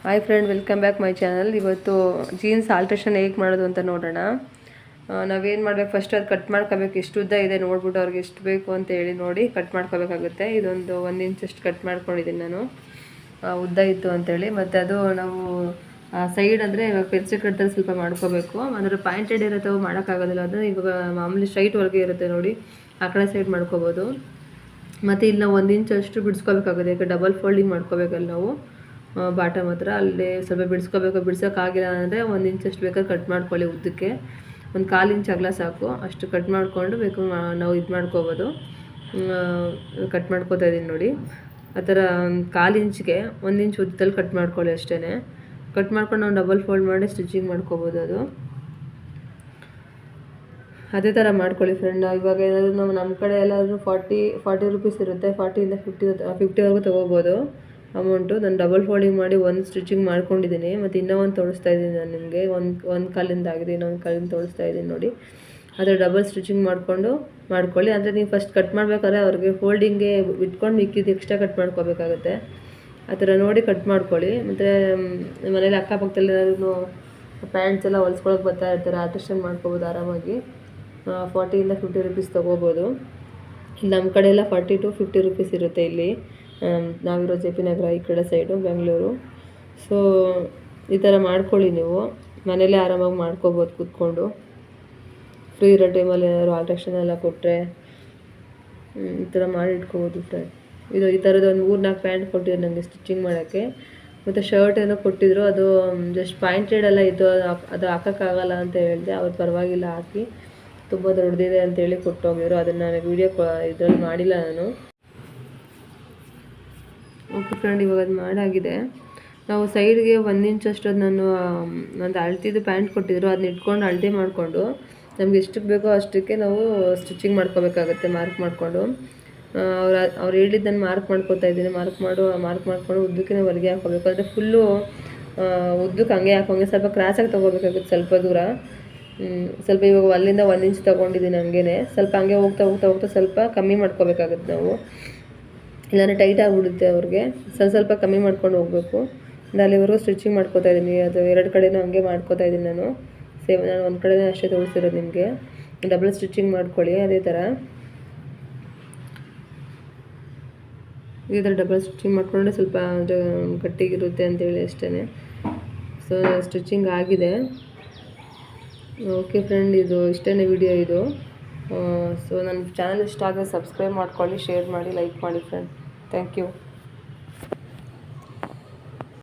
Hi friend, welcome back my channel. ಇವತ್ತು jeans alteration ಹೇಗೆ ಮಾಡೋದು ಅಂತ ನೋಡೋಣ. ನಾವೇನು ಮಾಡಬೇಕು, ಫಸ್ಟ್ ಅದು ಕಟ್ ಮಾಡ್ಕೋಬೇಕು. ಎಷ್ಟು ಉದ್ದ ಇದೆ ನೋಡ್ಬಿಟ್ಟು ಅವ್ರಿಗೆ ಎಷ್ಟು ಬೇಕು ಅಂತ ಹೇಳಿ ನೋಡಿ ಕಟ್ ಮಾಡ್ಕೋಬೇಕಾಗುತ್ತೆ. ಇದೊಂದು 1 ಇಂಚಷ್ಟು ಕಟ್ ಮಾಡ್ಕೊಂಡಿದ್ದೀನಿ ನಾನು, ಉದ್ದ ಇತ್ತು ಅಂತೇಳಿ. ಮತ್ತು ಅದು ನಾವು ಸೈಡ್ ಅಂದರೆ ಇವಾಗ ಪೆನ್ಸಿಲ್ ಕಟ್ದಲ್ಲಿ ಸ್ವಲ್ಪ ಮಾಡ್ಕೋಬೇಕು. ಅಂದರೆ ಪಾಯಿಂಟೆಡ್ ಇರುತ್ತೆ, ಅವು ಮಾಡೋಕ್ಕಾಗೋದಿಲ್ಲ. ಅದು ಇವಾಗ ಮಾಮೂಲಿ ಸ್ಟ್ರೈಟ್ ವರ್ಗೆ ಇರುತ್ತೆ ನೋಡಿ, ಆ ಕಡೆ ಸೈಡ್ ಮಾಡ್ಕೋಬೋದು. ಮತ್ತು ಇಲ್ಲಿ ನಾವು 1 ಇಂಚಷ್ಟು ಬಿಡಿಸ್ಕೋಬೇಕಾಗುತ್ತೆ. ಯಾಕೆ ಡಬಲ್ ಫೋಲ್ಡಿಂಗ್ ಮಾಡ್ಕೋಬೇಕಲ್ಲ ನಾವು ಬಾಟಮ್ ಹತ್ರ, ಅಲ್ಲಿ ಸ್ವಲ್ಪ ಬಿಡಿಸ್ಕೋಬೇಕು. ಬಿಡ್ಸೋಕ್ಕಾಗಿಲ್ಲ ಅಂದರೆ 1 ಇಂಚಷ್ಟು ಬೇಕಾದ್ರೆ ಕಟ್ ಮಾಡ್ಕೊಳ್ಳಿ. ಉದ್ದಕ್ಕೆ ಒಂದು 1/4 ಇಂಚ್ ಅಗಲ ಸಾಕು, ಅಷ್ಟು ಕಟ್ ಮಾಡಿಕೊಂಡು ಬೇಕು ನಾವು ಇದು ಮಾಡ್ಕೋಬೋದು. ಕಟ್ ಮಾಡ್ಕೋತಾ ಇದ್ದೀನಿ ನೋಡಿ. ಆ ಥರ 1/4 ಇಂಚ್ಗೆ 1 ಇಂಚ್ ಉದ್ದದಲ್ಲಿ ಕಟ್ ಮಾಡ್ಕೊಳ್ಳಿ ಅಷ್ಟೇ. ಕಟ್ ಮಾಡ್ಕೊಂಡು ನಾವು ಡಬಲ್ ಫೋಲ್ಡ್ ಮಾಡಿ ಸ್ಟಿಚಿಂಗ್ ಮಾಡ್ಕೋಬೋದು. ಅದು ಅದೇ ಥರ ಮಾಡ್ಕೊಳ್ಳಿ ಫ್ರೆಂಡ್. ಇವಾಗ ಏನಾದರೂ ನಮ್ಮ ಕಡೆ ಎಲ್ಲಾದರೂ 40 ರುಪೀಸ್ ಇರುತ್ತೆ. 40ಇಂದ 50ವರೆಗೂ ತೊಗೋಬೋದು ಅಮೌಂಟು. ನಾನು ಡಬಲ್ ಫೋಲ್ಡಿಂಗ್ ಮಾಡಿ ಒಂದು ಸ್ಟಿಚಿಂಗ್ ಮಾಡ್ಕೊಂಡಿದ್ದೀನಿ. ಮತ್ತು ಇನ್ನೂ ಒಂದು ತೋರಿಸ್ತಾ ಇದ್ದೀನಿ ನಾನು ನಿಮಗೆ. ಒಂದು ಕಾಲಿಂದ ಆಗಿದೆ, ಇನ್ನೊಂದು ಕಾಲಿಂದ ತೋರಿಸ್ತಾ ಇದ್ದೀನಿ ನೋಡಿ. ಅದರ ಡಬಲ್ ಸ್ಟಿಚಿಂಗ್ ಮಾಡ್ಕೊಳ್ಳಿ. ಅಂದರೆ ನೀವು ಫಸ್ಟ್ ಕಟ್ ಮಾಡಬೇಕಾದ್ರೆ ಅವ್ರಿಗೆ ಫೋಲ್ಡಿಂಗ್ಗೆ ಬಿಟ್ಕೊಂಡು ಮಿಕ್ಕಿದ್ದು ಎಕ್ಸ್ಟ್ರಾ ಕಟ್ ಮಾಡ್ಕೋಬೇಕಾಗುತ್ತೆ. ಆ ಥರ ನೋಡಿ ಕಟ್ ಮಾಡ್ಕೊಳ್ಳಿ. ಮತ್ತು ಮನೇಲಿ ಅಕ್ಕಪಕ್ಕದಲ್ಲಿ ಏನಾದ್ರು ಪ್ಯಾಂಟ್ಸ್ ಎಲ್ಲ ಹೊಲ್ಸ್ಕೊಳಕ್ಕೆ ಬರ್ತಾ ಇರ್ತಾರೆ, ಆಲ್ಟ್ರೇಷನ್ ಮಾಡ್ಕೋಬೋದು ಆರಾಮಾಗಿ. 40ಇಂದ 50 ರುಪೀಸ್ ತೊಗೋಬೋದು. ಇಲ್ಲಿ ನಮ್ಮ ಕಡೆ ಎಲ್ಲ 40 to 50 ರುಪೀಸ್ ಇರುತ್ತೆ. ಇಲ್ಲಿ ನಾವಿರೋ JP ನಗರ ಈ ಕಡೆ ಸೈಡು, ಬೆಂಗಳೂರು. ಸೊ ಈ ಥರ ಮಾಡ್ಕೊಳ್ಳಿ. ನೀವು ಮನೇಲೇ ಆರಾಮಾಗಿ ಮಾಡ್ಕೋಬೋದು ಕೂತ್ಕೊಂಡು. ಫ್ರೀ ಇರೋ ಟೈಮಲ್ಲಿ ಏನಾದ್ರು ಆಲ್ಟ್ರೇಷನ್ ಎಲ್ಲ ಕೊಟ್ಟರೆ ಈ ಥರ ಮಾಡಿ ಇಟ್ಕೋಬೋದು ಫ್ರೆಂಡ್. ಈ ಥರದ್ದು ಒಂದು 3-4 ಪ್ಯಾಂಟ್ ಕೊಟ್ಟಿದ್ರು ನನಗೆ ಸ್ಟಿಚಿಂಗ್ ಮಾಡೋಕ್ಕೆ. ಮತ್ತು ಶರ್ಟ್ ಏನೋ ಕೊಟ್ಟಿದ್ರು, ಅದು ಜಸ್ಟ್ ಪಾಯಿಂಟೆಡ್ ಎಲ್ಲ ಇತ್ತು. ಅದು ಹಾಕೋಕ್ಕಾಗಲ್ಲ ಅಂತ ಹೇಳಿದೆ. ಅವ್ರು ಪರವಾಗಿಲ್ಲ ಹಾಕಿ, ತುಂಬ ದೊಡ್ಡದಿದೆ ಅಂತೇಳಿ ಕೊಟ್ಟೋಗಿದ್ರು. ಅದನ್ನು ನಾನು ವೀಡಿಯೋ ಇದರಲ್ಲಿ ಮಾಡಿಲ್ಲ ನಾನು. ಓಕೆ ಫ್ರೆಂಡ್, ಇವಾಗ ಅದು ಮಾಡಾಗಿದೆ. ನಾವು ಸೈಡ್ಗೆ 1 ಇಂಚಷ್ಟು ನಾನು ಅಳ್ತಿದ್ದು ಪ್ಯಾಂಟ್ ಕೊಟ್ಟಿದ್ರು, ಅದನ್ನ ಇಟ್ಕೊಂಡು ಅಳತೆ ಮಾಡಿಕೊಂಡು ನಮ್ಗೆ ಎಷ್ಟಕ್ಕೆ ಬೇಕೋ ಅಷ್ಟಕ್ಕೆ ನಾವು ಸ್ಟಿಚಿಂಗ್ ಮಾಡ್ಕೋಬೇಕಾಗುತ್ತೆ. ಮಾರ್ಕ್ ಮಾಡಿಕೊಂಡು ಅವ್ರು ಹೇಳಿದ್ದನ್ನು ಮಾರ್ಕ್ ಮಾಡ್ಕೋತಾ ಇದ್ದೀನಿ. ಮಾರ್ಕ್ ಮಾಡಿಕೊಂಡು ಉದ್ದಕ್ಕೆ ನಾವು ಹೊಲಿಗೆ ಹಾಕೋಬೇಕು. ಅಂದರೆ ಫುಲ್ಲು ಉದ್ದಕ್ಕೆ ಹಂಗೆ ಹಾಕೋಂಗೆ ಸ್ವಲ್ಪ ಕ್ರಾಸಾಗಿ ತೊಗೋಬೇಕಾಗುತ್ತೆ. ಸ್ವಲ್ಪ ದೂರ ಸ್ವಲ್ಪ ಇವಾಗ ಅಲ್ಲಿಂದ 1 ಇಂಚ್ ತೊಗೊಂಡಿದ್ದೀನಿ. ಹಂಗೇ ಸ್ವಲ್ಪ ಹಂಗೆ ಹೋಗ್ತಾ ಸ್ವಲ್ಪ ಕಮ್ಮಿ ಮಾಡ್ಕೋಬೇಕಾಗುತ್ತೆ ನಾವು, ಇಲ್ಲಾಂದರೆ ಟೈಟ್ ಆಗಿಬಿಡುತ್ತೆ ಅವ್ರಿಗೆ. ಸ್ವಲ್ಪ ಕಮ್ಮಿ ಮಾಡ್ಕೊಂಡು ಹೋಗಬೇಕು. ಅಲ್ಲಿವರೆಗೂ ಸ್ಟಿಚಿಂಗ್ ಮಾಡ್ಕೋತಾ ಇದ್ದೀನಿ. ಅದು 2 ಕಡೆನೂ ಹಂಗೆ ಮಾಡ್ಕೋತಾ ಇದ್ದೀನಿ ನಾನು. ಸೇಮ್ ನಾನು ಒಂದು ಕಡೆನೇ ಅಷ್ಟೇ ತೋರಿಸಿರೋದು ನಿಮಗೆ. ಡಬಲ್ ಸ್ಟಿಚಿಂಗ್ ಮಾಡ್ಕೊಳ್ಳಿ. ಅದೇ ಥರ ಈ ಥರ ಡಬಲ್ ಸ್ಟಿಚಿಂಗ್ ಮಾಡ್ಕೊಂಡ್ರೆ ಸ್ವಲ್ಪ ಗಟ್ಟಿಗಿರುತ್ತೆ ಅಂತೇಳಿ ಅಷ್ಟೇ. ಸೊ ಸ್ಟಿಚಿಂಗ್ ಆಗಿದೆ. ಓಕೆ ಫ್ರೆಂಡ್, ಇದು ಇಷ್ಟೇ ವಿಡಿಯೋ ಇದು. ಸೊ ನನ್ನ ಚಾನಲ್ ಇಷ್ಟ ಆದರೆ ಸಬ್ಸ್ಕ್ರೈಬ್ ಮಾಡ್ಕೊಳ್ಳಿ, ಶೇರ್ ಮಾಡಿ, ಲೈಕ್ ಮಾಡಿ ಫ್ರೆಂಡ್. Thank you.